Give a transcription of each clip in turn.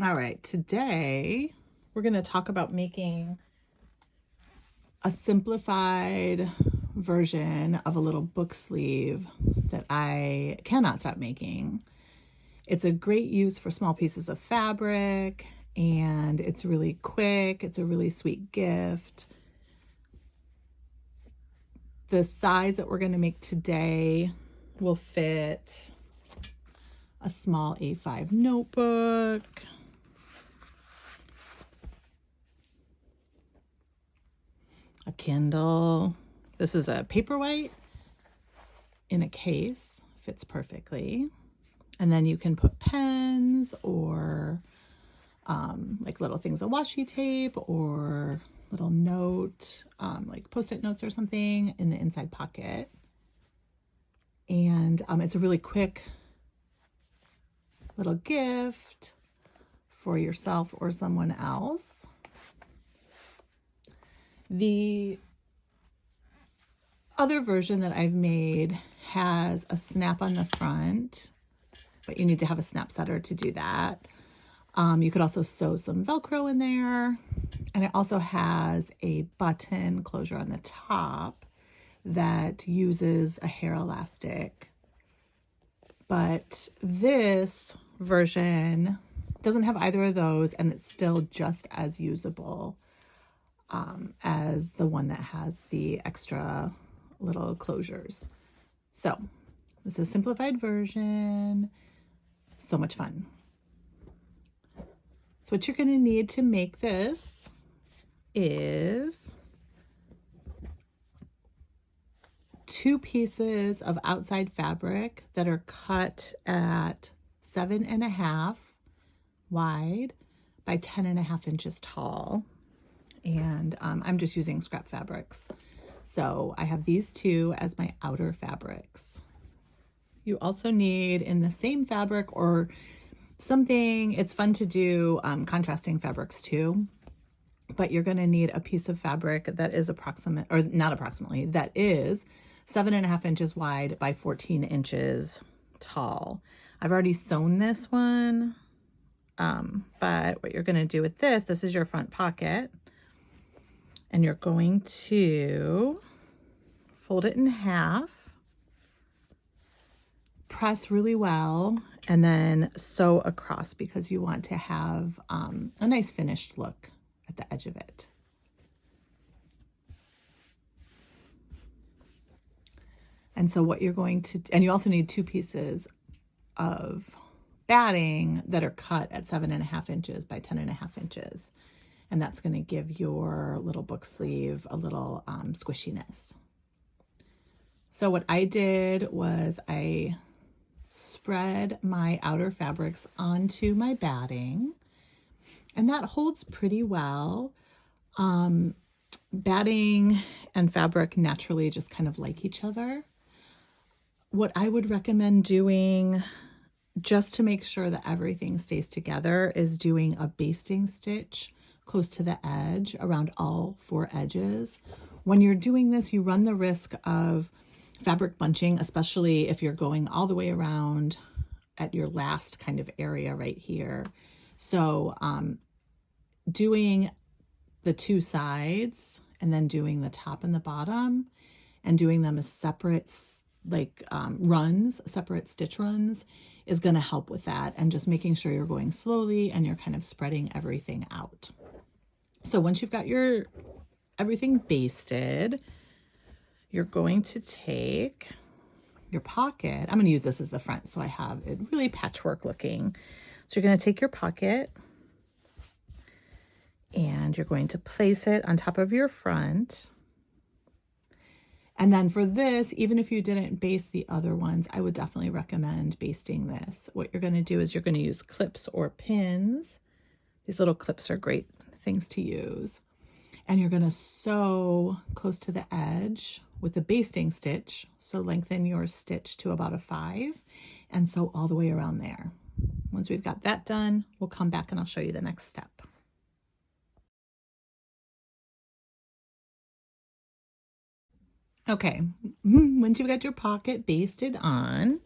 All right, today we're going to talk about making a simplified version of a little book sleeve that I cannot stop making. It's a great use for small pieces of fabric, and it's really quick. It's a really sweet gift. The size that we're going to make today will fit a small A5 notebook, a Kindle. This is a paperwhite in a case, fits perfectly. And then you can put pens or like little things of washi tape or little note, like Post-it notes or something in the inside pocket. And it's a really quick little gift for yourself or someone else. The other version that I've made has a snap on the front, but you need to have a snap setter to do that. You could also sew some Velcro in there. And it also has a button closure on the top that uses a hair elastic. But this version doesn't have either of those, and it's still just as usable as the one that has the extra little closures. So this is a simplified version. So much fun. So what you're going to need to make this is 2 pieces of outside fabric that are cut at 7.5 wide by 10.5 inches tall. And I'm just using scrap fabrics. So I have these 2 as my outer fabrics. You also need, in the same fabric or something, it's fun to do contrasting fabrics too, but you're going to need a piece of fabric that is that is 7.5 inches wide by 14 inches tall. I've already sewn this one, but what you're going to do with this is your front pocket, and you're going to fold it in half, press really well, and then sew across because you want to have a nice finished look at the edge of it. And so what you're going to, and you also need 2 pieces of batting that are cut at 7.5 inches by 10.5 inches. And that's going to give your little book sleeve a little squishiness. So what I did was I spread my outer fabrics onto my batting, and that holds pretty well. Batting and fabric naturally just kind of like each other. What I would recommend doing, just to make sure that everything stays together, is doing a basting stitch close to the edge around all 4 edges. When you're doing this, you run the risk of fabric bunching, especially if you're going all the way around at your last kind of area right here. So doing the 2 sides and then doing the top and the bottom and doing them as separate separate stitch runs is going to help with that, and just making sure you're going slowly and you're kind of spreading everything out. So once you've got your everything basted, you're going to take your pocket. I'm going to use this as the front, so I have it really patchwork looking. So you're going to take your pocket and you're going to place it on top of your front. And then for this, even if you didn't baste the other ones, I would definitely recommend basting this. What you're going to do is you're going to use clips or pins. These little clips are great things to use. And you're going to sew close to the edge with a basting stitch. So lengthen your stitch to about a 5 and sew all the way around there. Once we've got that done, we'll come back and I'll show you the next step. Okay, once you've got your pocket basted on,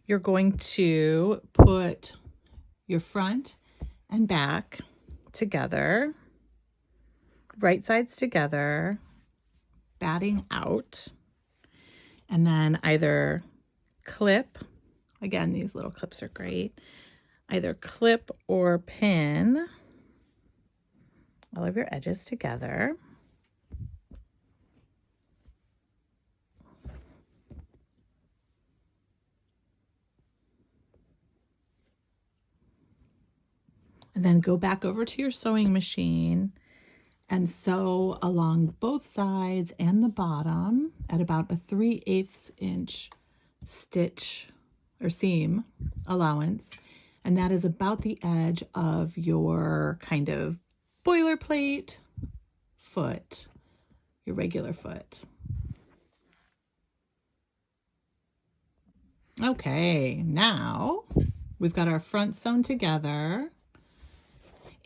you're going to put your front and back together, right sides together, batting out, and then either clip, again, these little clips are great, either clip or pin all of your edges together. And then go back over to your sewing machine and sew along both sides and the bottom at about a 3/8 inch stitch or seam allowance. And that is about the edge of your kind of boilerplate foot, your regular foot. Okay, now we've got our front sewn together,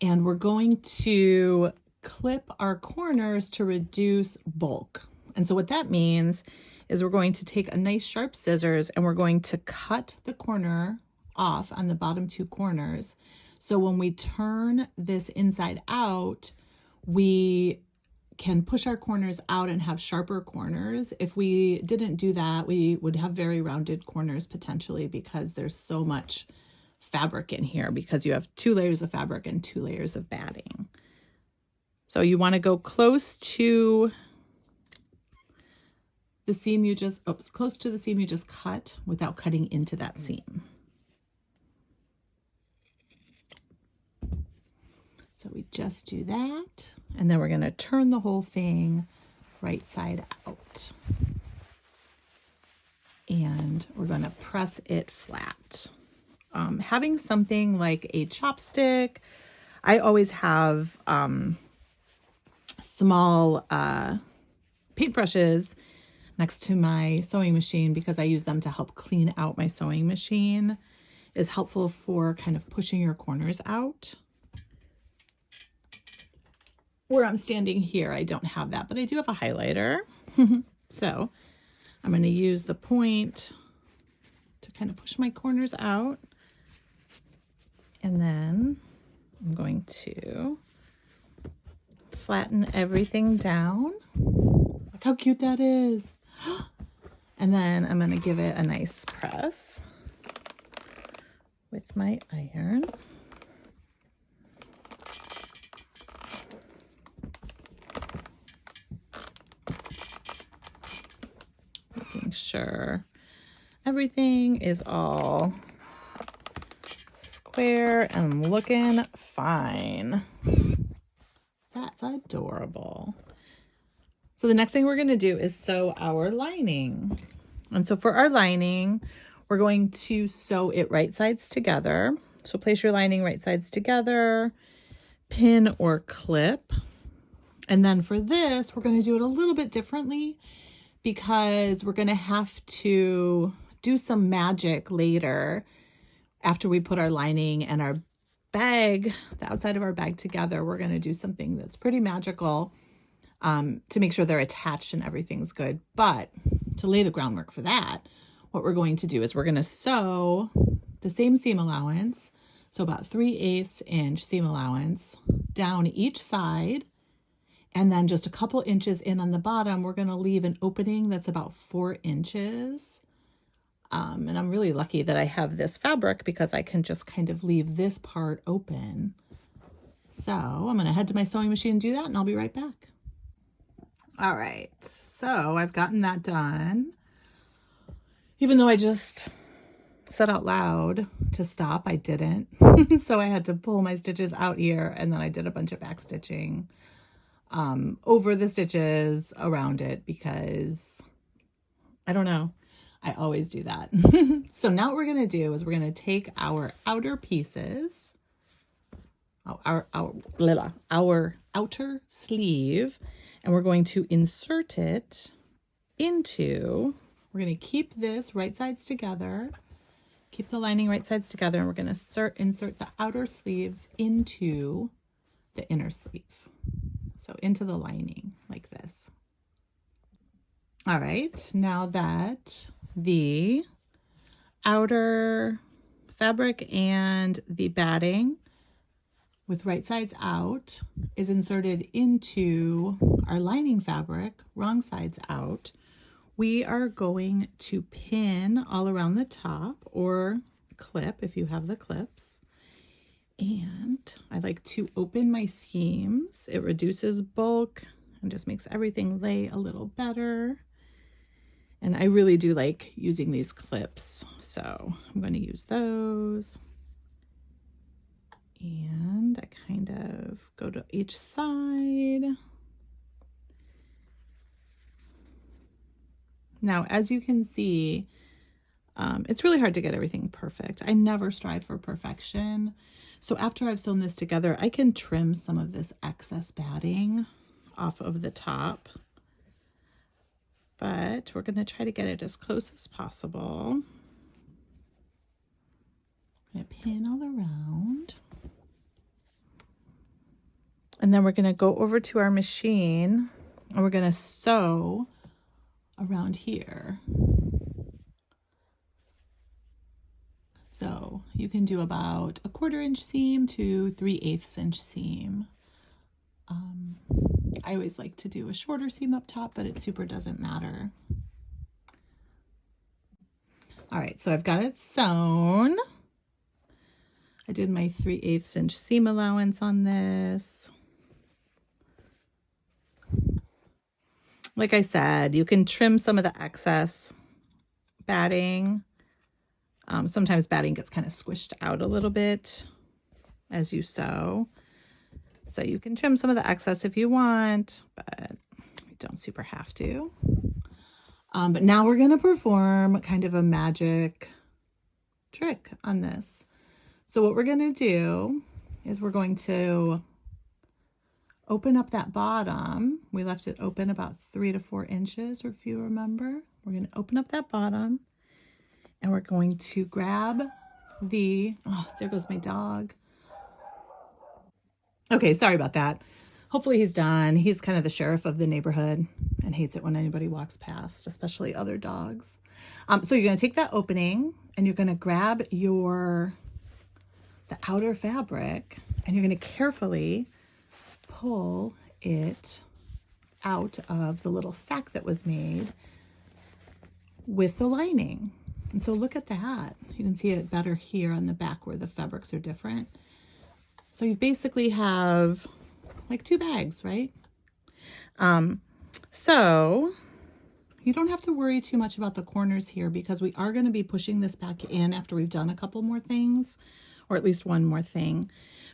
and we're going to clip our corners to reduce bulk. And so what that means is we're going to take a nice sharp scissors and we're going to cut the corner off on the bottom two corners. So when we turn this inside out, we can push our corners out and have sharper corners. If we didn't do that, we would have very rounded corners potentially, because there's so much fabric in here, because you have 2 layers of fabric and 2 layers of batting. So you want to go close to the seam you just, close to the seam you just cut without cutting into that seam. So we just do that, and then we're going to turn the whole thing right side out. And we're going to press it flat. Having something like a chopstick, I always have small paintbrushes next to my sewing machine, because I use them to help clean out my sewing machine. Is helpful for kind of pushing your corners out. Where I'm standing here, I don't have that, but I do have a highlighter. So I'm going to use the point to kind of push my corners out. And then I'm going to flatten everything down. Look how cute that is. And then I'm going to give it a nice press with my iron. Making sure everything is all square and looking fine. That's adorable. So the next thing we're going to do is sew our lining. And so for our lining, we're going to sew it right sides together. So place your lining right sides together, pin or clip. And then for this, we're going to do it a little bit differently, because we're going to have to do some magic later after we put our lining and our bag, the outside of our bag together. We're going to do something that's pretty magical to make sure they're attached and everything's good. But to lay the groundwork for that, what we're going to do is we're going to sew the same seam allowance, so about 3/8 inch seam allowance down each side. And then just a couple inches in on the bottom, we're going to leave an opening that's about 4 inches. And I'm really lucky that I have this fabric, because I can just kind of leave this part open. So I'm going to head to my sewing machine and do that, and I'll be right back. All right, so I've gotten that done. Even though I just said out loud to stop, I didn't. So I had to pull my stitches out here, and then I did a bunch of back stitching over the stitches around it, because I don't know, I always do that. So now what we're going to do is we're going to take our outer pieces, our outer sleeve, and we're going to insert it into, we're going to keep this right sides together, keep the lining right sides together, and we're going to insert the outer sleeves into the inner sleeve. So into the lining like this. All right, now that the outer fabric and the batting with right sides out is inserted into our lining fabric, wrong sides out, we are going to pin all around the top, or clip if you have the clips. And I like to open my seams. It reduces bulk and just makes everything lay a little better. And I really do like using these clips, so I'm going to use those. And I kind of go to each side. Now, as you can see, it's really hard to get everything perfect. I never strive for perfection. So after I've sewn this together, I can trim some of this excess batting off of the top. But we're going to try to get it as close as possible. I'm going to pin all around. And then we're going to go over to our machine and we're going to sew around here. So you can do about a 1/4 inch seam to 3/8 inch seam. I always like to do a shorter seam up top, but it super doesn't matter. All right, so I've got it sewn. I did my 3/8 inch seam allowance on this. Like I said, you can trim some of the excess batting. Sometimes batting gets kind of squished out a little bit as you sew. So you can trim some of the excess if you want, but you don't super have to. But now we're going to perform kind of a magic trick on this. So what we're going to do is we're going to open up that bottom. We left it open about 3 to 4 inches, if you remember. We're going to open up that bottom and we're going to grab the, oh, there goes my dog. Okay, sorry about that. Hopefully he's done. He's kind of the sheriff of the neighborhood and hates it when anybody walks past, especially other dogs. So you're going to take that opening and you're going to grab the outer fabric and you're going to carefully pull it out of the little sack that was made with the lining. And so look at that. You can see it better here on the back where the fabrics are different. So you basically have like 2 bags, right? So you don't have to worry too much about the corners here because we are going to be pushing this back in after we've done a couple more things, or at least one more thing.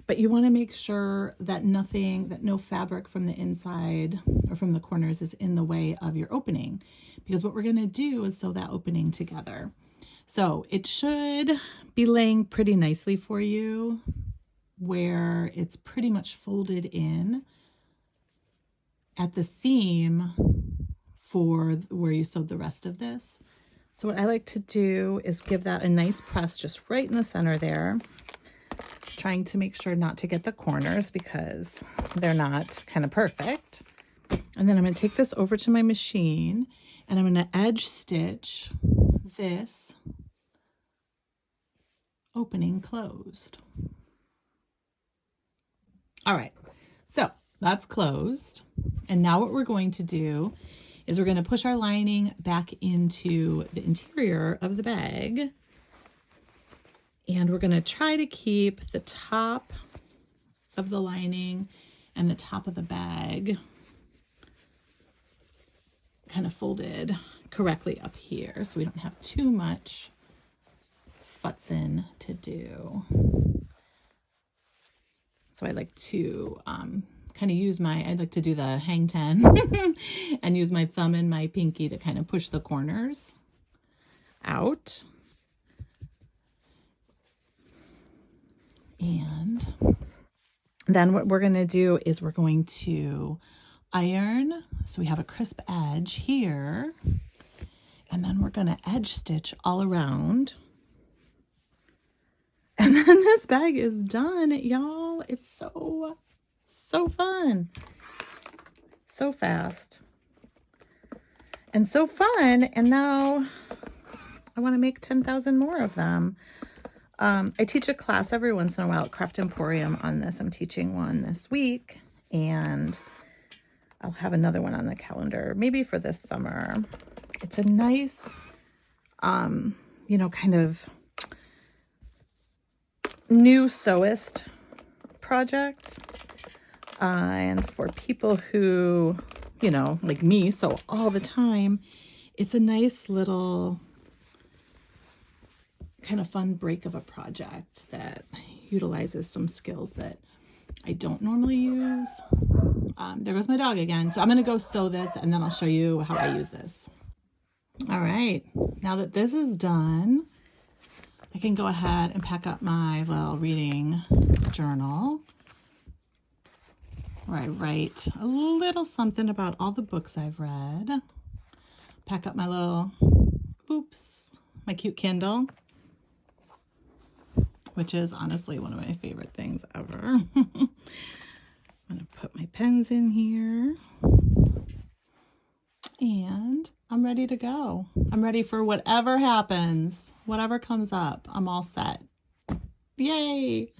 But you want to make sure that no fabric from the inside or from the corners is in the way of your opening, because what we're going to do is sew that opening together. So it should be laying pretty nicely for you where it's pretty much folded in at the seam for where you sewed the rest of this. So what I like to do is give that a nice press just right in the center there, trying to make sure not to get the corners because they're not kind of perfect. And then I'm going to take this over to my machine and I'm going to edge stitch this opening closed. All right, so that's closed. And now what we're going to do is we're going to push our lining back into the interior of the bag. And we're going to try to keep the top of the lining and the top of the bag kind of folded correctly up here so we don't have too much futzing to do. So I like to kind of use I like to do the hang 10 and use my thumb and my pinky to kind of push the corners out. And then what we're going to do is we're going to iron so we have a crisp edge here. And then we're going to edge stitch all around. And then this bag is done, y'all. It's so fun. So fast. And so fun. And now I want to make 10,000 more of them. I teach a class every once in a while at Craft Emporium on this. I'm teaching one this week, and I'll have another one on the calendar, maybe for this summer. It's a nice, you know, kind of new sewist project. And for people who, you know, like me, sew all the time, it's a nice little kind of fun break of a project that utilizes some skills that I don't normally use. There goes my dog again. So I'm going to go sew this, and then I'll show you how I use this. All right, now that this is done, I can go ahead and pack up my little reading journal where I write a little something about all the books I've read. Pack up my little, my cute Kindle, which is honestly one of my favorite things ever. I'm gonna put my pens in here, and I'm ready to go. I'm ready for whatever happens, whatever comes up. I'm all set. Yay!